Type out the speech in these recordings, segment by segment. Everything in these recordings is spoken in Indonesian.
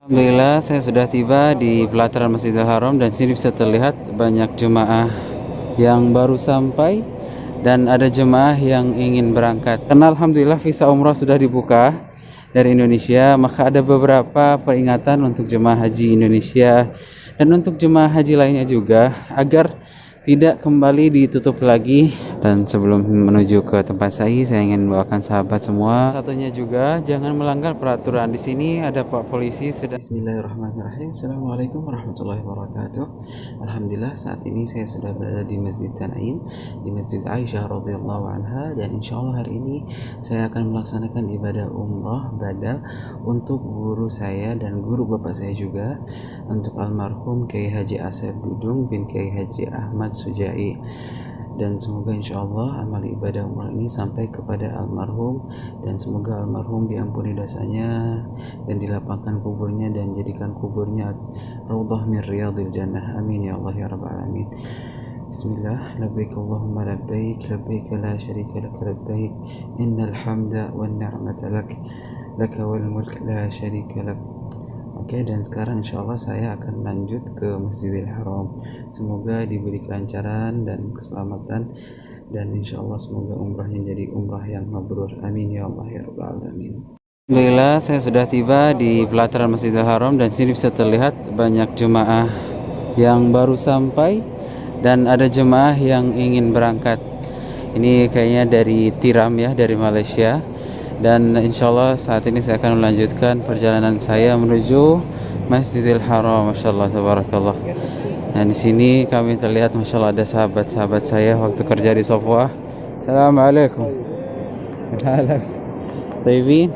Alhamdulillah saya sudah tiba di pelataran Masjidil Haram dan sini bisa terlihat banyak jemaah yang baru sampai dan ada jemaah yang ingin berangkat. Karena alhamdulillah visa umrah sudah dibuka dari Indonesia, maka ada beberapa peringatan untuk jemaah haji Indonesia dan untuk jemaah haji lainnya juga agar tidak kembali ditutup lagi. Dan sebelum menuju ke tempat saya ingin bawakan sahabat semua. Satunya juga jangan melanggar peraturan. Di sini ada Pak Polisi sedang. Bismillahirrahmanirrahim. Assalamualaikum warahmatullahi wabarakatuh. Alhamdulillah saat ini saya sudah berada di Masjid Tanaim, di Masjid Aisyah radhiyallahu anha, dan insyaallah hari ini saya akan melaksanakan ibadah umrah badal untuk guru saya dan guru bapak saya juga, untuk almarhum Kiai Haji Asep Dudung bin Kiai Haji Ahmad Sujai. Dan semoga insyaallah amal ibadah umrah ini sampai kepada almarhum, dan semoga almarhum diampuni dosanya dan dilapangkan kuburnya dan jadikan kuburnya raudhah min riyadil jannah. Amin ya Allah ya rabbal alamin. Bismillah. Labbaik Allahumma labbaik, labbaik la syarika lak labbaik, innal hamda wan ni'mata lak wal mulk la syarika lak. Oke, dan sekarang insyaallah saya akan lanjut ke Masjidil Haram. Semoga diberi kelancaran dan keselamatan, dan insyaallah semoga umrahnya jadi umrah yang mabrur. Amin ya Allah ya rabbal alamin. Alhamdulillah saya sudah tiba di pelataran Masjidil Haram dan sini bisa terlihat banyak jemaah yang baru sampai dan ada jemaah yang ingin berangkat. Ini kayaknya dari Tiram ya, dari Malaysia. Dan insyaallah saat ini saya akan melanjutkan perjalanan saya menuju Masjidil Haram. Masyaallah tabarakallah. Dan di sini kami terlihat masyaallah ada sahabat-sahabat saya waktu kerja di Sofwa. Assalamualaikum. Halak. Tayyibin.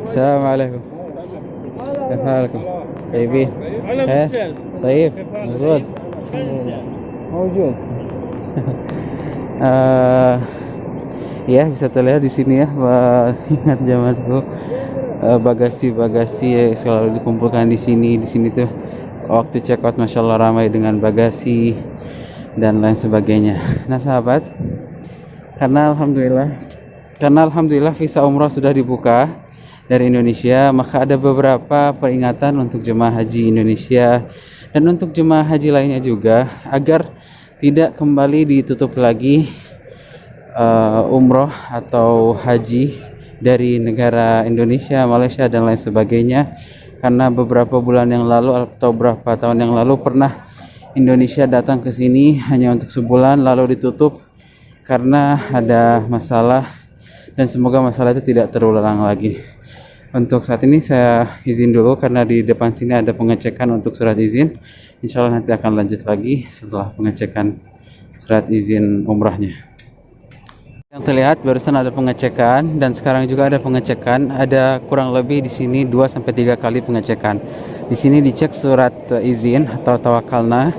Assalamualaikum. كيف حالكم؟ طيبين؟ طيب مزود موجود. Ya bisa terlihat di sini ya, ingat zaman dulu bagasi-bagasi ya, selalu dikumpulkan di sini. Di sini tuh waktu check out masyaallah ramai dengan bagasi dan lain sebagainya. Nah sahabat, karena alhamdulillah visa umrah sudah dibuka dari Indonesia, maka ada beberapa peringatan untuk jemaah haji Indonesia dan untuk jemaah haji lainnya juga agar tidak kembali ditutup lagi umroh atau haji dari negara Indonesia, Malaysia dan lain sebagainya. Karena beberapa bulan yang lalu atau beberapa tahun yang lalu pernah Indonesia datang ke sini hanya untuk sebulan lalu ditutup karena ada masalah, dan semoga masalah itu tidak terulang lagi. Untuk saat ini saya izin dulu karena di depan sini ada pengecekan untuk surat izin. Insyaallah nanti akan lanjut lagi setelah pengecekan surat izin umrahnya. Yang terlihat barusan ada pengecekan dan sekarang juga ada pengecekan. Ada kurang lebih di sini 2-3 kali pengecekan. Di sini dicek surat izin atau tawakalna.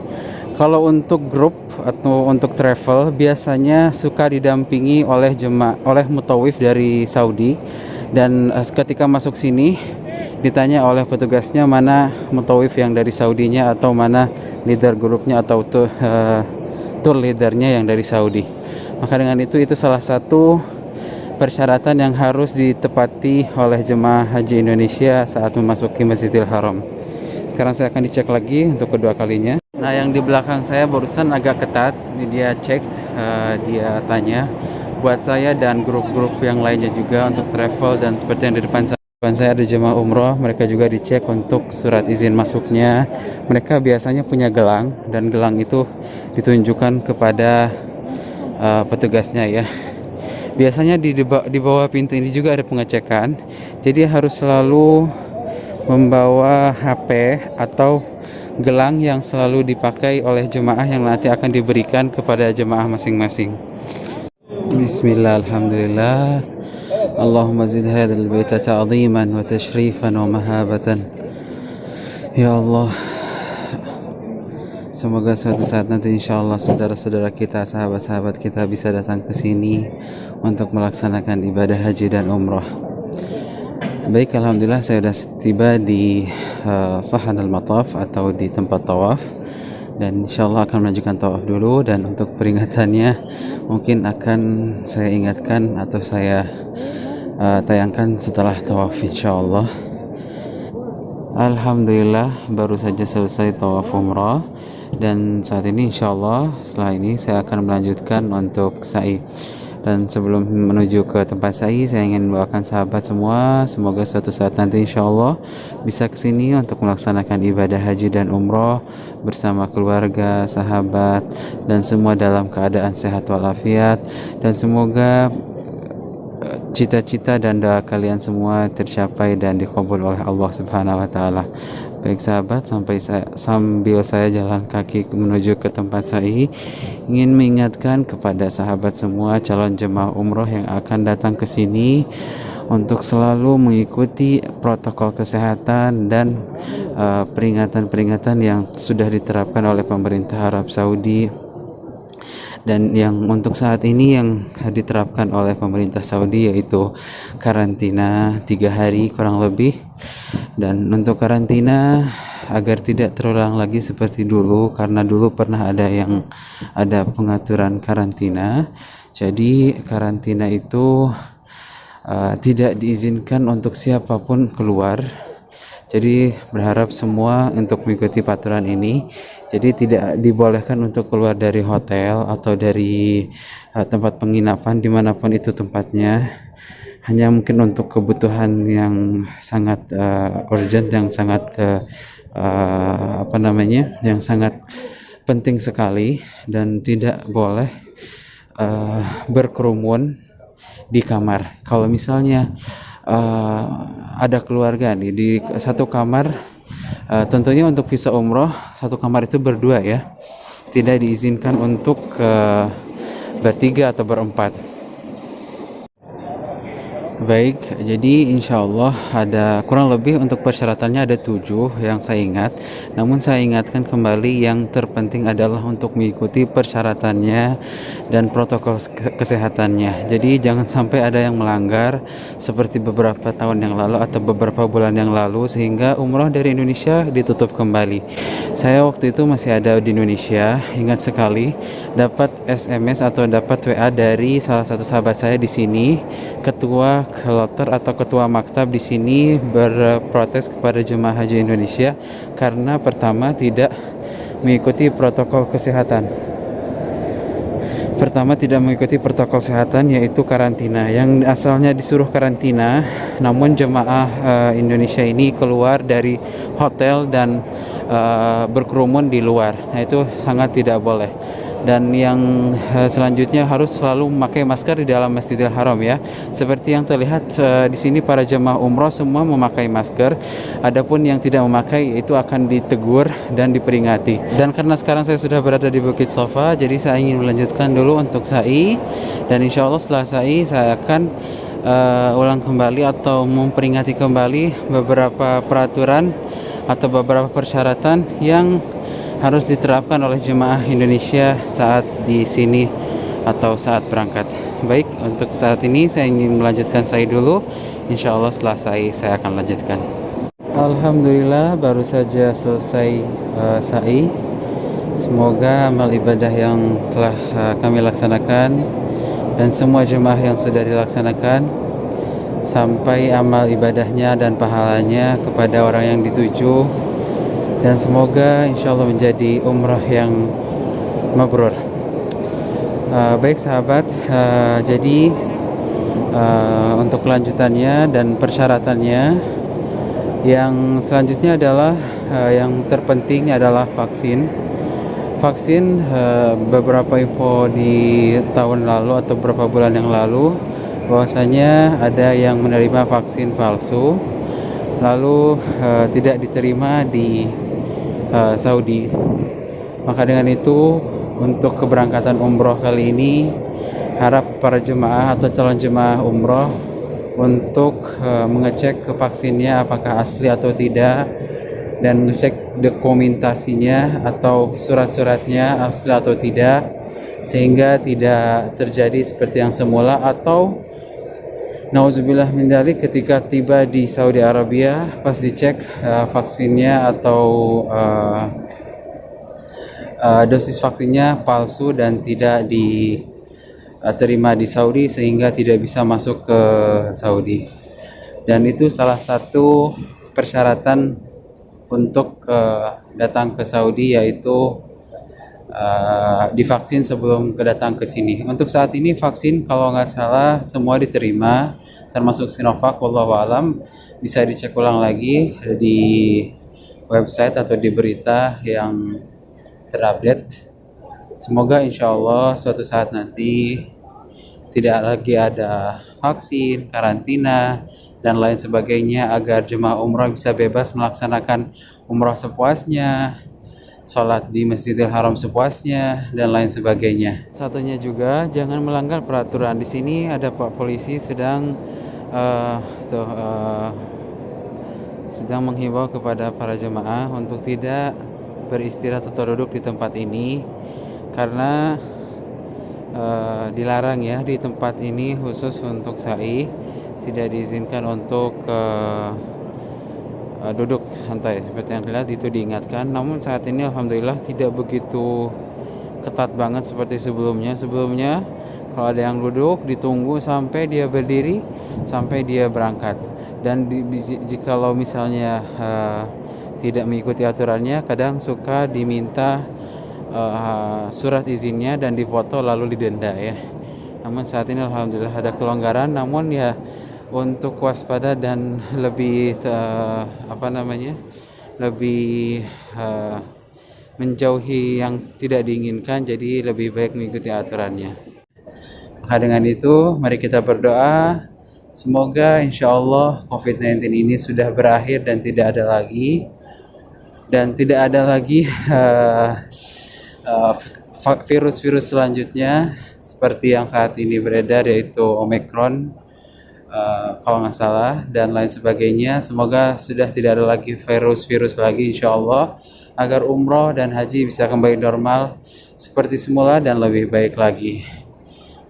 Kalau untuk grup atau untuk travel biasanya suka didampingi oleh oleh mutawif dari Saudi, dan ketika masuk sini ditanya oleh petugasnya mana mutawif yang dari Saudinya atau mana leader grupnya atau tour leadernya yang dari Saudi. Maka dengan itu salah satu persyaratan yang harus ditepati oleh jemaah haji Indonesia saat memasuki Masjidil Haram. Sekarang saya akan dicek lagi untuk kedua kalinya. Nah, yang di belakang saya barusan agak ketat. Ini dia cek, dia tanya buat saya dan grup-grup yang lainnya juga untuk travel, dan seperti yang di depan saya ada jemaah umroh, mereka juga dicek untuk surat izin masuknya. Mereka biasanya punya gelang dan gelang itu ditunjukkan kepada petugasnya ya. Biasanya di bawah pintu ini juga ada pengecekan, jadi harus selalu membawa HP atau gelang yang selalu dipakai oleh jemaah yang nanti akan diberikan kepada jemaah masing-masing. Bismillah, alhamdulillah. Allahumma zid hadzal baita ta'dhiman wa tashrifan wa mahabatan. Ya Allah, semoga suatu saat nanti insyaallah saudara-saudara kita, sahabat-sahabat kita bisa datang ke sini untuk melaksanakan ibadah haji dan umrah. Baik, alhamdulillah saya sudah tiba di Sahan al-Mataf atau di tempat tawaf, dan insyaallah akan melanjutkan tawaf dulu. Dan untuk peringatannya mungkin akan saya ingatkan atau saya tayangkan setelah tawaf insyaallah. Alhamdulillah baru saja selesai tawaf umrah, dan saat ini insyaallah setelah ini saya akan melanjutkan untuk sa'i. Dan sebelum menuju ke tempat sa'i, saya ingin membawakan sahabat semua, semoga suatu saat nanti insyaallah bisa kesini untuk melaksanakan ibadah haji dan umrah bersama keluarga, sahabat, dan semua dalam keadaan sehat walafiat, dan semoga cita-cita dan doa kalian semua tercapai dan dikabul oleh Allah Subhanahu wa taala. Baik sahabat, sambil saya jalan kaki menuju ke tempat sa'i, ingin mengingatkan kepada sahabat semua calon jemaah umroh yang akan datang ke sini untuk selalu mengikuti protokol kesehatan dan peringatan-peringatan yang sudah diterapkan oleh pemerintah Arab Saudi, dan yang untuk saat ini yang diterapkan oleh pemerintah Saudi yaitu karantina 3 hari kurang lebih. Dan untuk karantina agar tidak terulang lagi seperti dulu, karena dulu pernah ada pengaturan karantina, jadi karantina itu tidak diizinkan untuk siapapun keluar. Jadi berharap semua untuk mengikuti peraturan ini. Jadi tidak dibolehkan untuk keluar dari hotel atau dari tempat penginapan dimanapun itu tempatnya. Hanya mungkin untuk kebutuhan yang sangat urgent, yang sangat yang sangat penting sekali, dan tidak boleh berkerumun di kamar. Kalau misalnya ada keluarga nih di satu kamar, tentunya untuk visa umroh satu kamar itu berdua ya, tidak diizinkan untuk bertiga atau berempat. Baik, jadi insyaallah ada kurang lebih untuk persyaratannya ada 7 yang saya ingat. Namun saya ingatkan kembali, yang terpenting adalah untuk mengikuti persyaratannya dan protokol kesehatannya. Jadi jangan sampai ada yang melanggar seperti beberapa tahun yang lalu atau beberapa bulan yang lalu sehingga umroh dari Indonesia ditutup kembali. Saya waktu itu masih ada di Indonesia, ingat sekali dapat SMS atau dapat WA dari salah satu sahabat saya di sini, ketua kloter atau ketua maktab di sini, berprotes kepada jemaah haji Indonesia karena pertama tidak mengikuti protokol kesehatan. Pertama tidak mengikuti protokol kesehatan, yaitu karantina. Yang asalnya disuruh karantina, namun jemaah Indonesia ini keluar dari hotel dan berkerumun di luar. Nah, itu sangat tidak boleh. Dan yang selanjutnya harus selalu memakai masker di dalam Masjidil Haram ya. Seperti yang terlihat di sini para jemaah umroh semua memakai masker. Adapun yang tidak memakai itu akan ditegur dan diperingati. Dan karena sekarang saya sudah berada di Bukit Sofa, jadi saya ingin melanjutkan dulu untuk sa'i, dan insya Allah setelah sa'i saya akan ulang kembali atau memperingati kembali beberapa peraturan atau beberapa persyaratan yang harus diterapkan oleh jemaah Indonesia saat di sini atau saat berangkat. Baik, untuk saat ini saya ingin melanjutkan sa'i dulu. Insya Allah setelah sa'i saya akan lanjutkan. Alhamdulillah baru saja selesai sa'i. Semoga amal ibadah yang telah kami laksanakan dan semua jemaah yang sudah dilaksanakan sampai amal ibadahnya dan pahalanya kepada orang yang dituju, dan semoga insya Allah menjadi umrah yang mabrur. Baik sahabat, jadi untuk kelanjutannya dan persyaratannya, yang selanjutnya adalah yang terpenting adalah vaksin. Beberapa info di tahun lalu atau beberapa bulan yang lalu bahwasanya ada yang menerima vaksin palsu lalu tidak diterima di Saudi. Maka dengan itu untuk keberangkatan umroh kali ini, harap para jemaah atau calon jemaah umroh untuk mengecek ke vaksinnya apakah asli atau tidak, dan mengecek dokumentasinya atau surat-suratnya asli atau tidak, sehingga tidak terjadi seperti yang semula atau nauzubillah min dzalik ketika tiba di Saudi Arabia pas dicek vaksinnya atau dosis vaksinnya palsu dan tidak terima di Saudi sehingga tidak bisa masuk ke Saudi. Dan itu salah satu persyaratan untuk datang ke Saudi, yaitu divaksin sebelum kedatang ke sini. Untuk saat ini vaksin kalau nggak salah semua diterima, termasuk Sinovac. Wallahu alam, bisa dicek ulang lagi di website atau di berita yang terupdate. Semoga insya Allah suatu saat nanti tidak lagi ada vaksin, karantina, dan lain sebagainya, agar jemaah umrah bisa bebas melaksanakan umrah sepuasnya, sholat di Masjidil Haram sepuasnya, dan lain sebagainya. Satunya juga jangan melanggar peraturan. Di sini ada Pak Polisi sedang sedang menghimbau kepada para jemaah untuk tidak beristirahat atau duduk di tempat ini, karena dilarang ya di tempat ini khusus untuk sa'i, tidak diizinkan untuk duduk santai seperti yang dilihat, itu diingatkan. Namun saat ini alhamdulillah tidak begitu ketat banget seperti sebelumnya. Sebelumnya kalau ada yang duduk ditunggu sampai dia berdiri, sampai dia berangkat. Dan jikalau misalnya tidak mengikuti aturannya, kadang suka diminta surat izinnya dan difoto lalu didenda ya. Namun saat ini alhamdulillah ada kelonggaran, namun ya untuk waspada dan lebih lebih menjauhi yang tidak diinginkan, jadi lebih baik mengikuti aturannya. Maka dengan itu mari kita berdoa, semoga insya Allah COVID-19 ini sudah berakhir dan tidak ada lagi virus-virus selanjutnya seperti yang saat ini beredar, yaitu Omicron kalau nggak salah, dan lain sebagainya. Semoga sudah tidak ada lagi virus-virus lagi insya Allah, agar umroh dan haji bisa kembali normal seperti semula dan lebih baik lagi.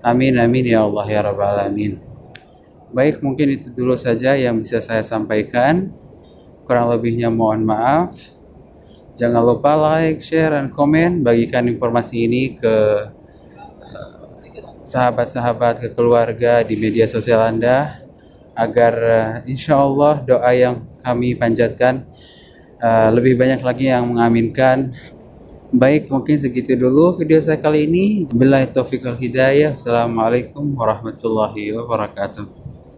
Amin amin ya Allah ya rabbal alamin. Baik, mungkin itu dulu saja yang bisa saya sampaikan, kurang lebihnya mohon maaf. Jangan lupa like, share, dan komen. Bagikan informasi ini ke sahabat-sahabat, ke keluarga di media sosial Anda, agar insya Allah doa yang kami panjatkan lebih banyak lagi yang mengaminkan. Baik, mungkin segitu dulu video saya kali ini. Billahi taufiq wal hidayah. Assalamualaikum warahmatullahi wabarakatuh.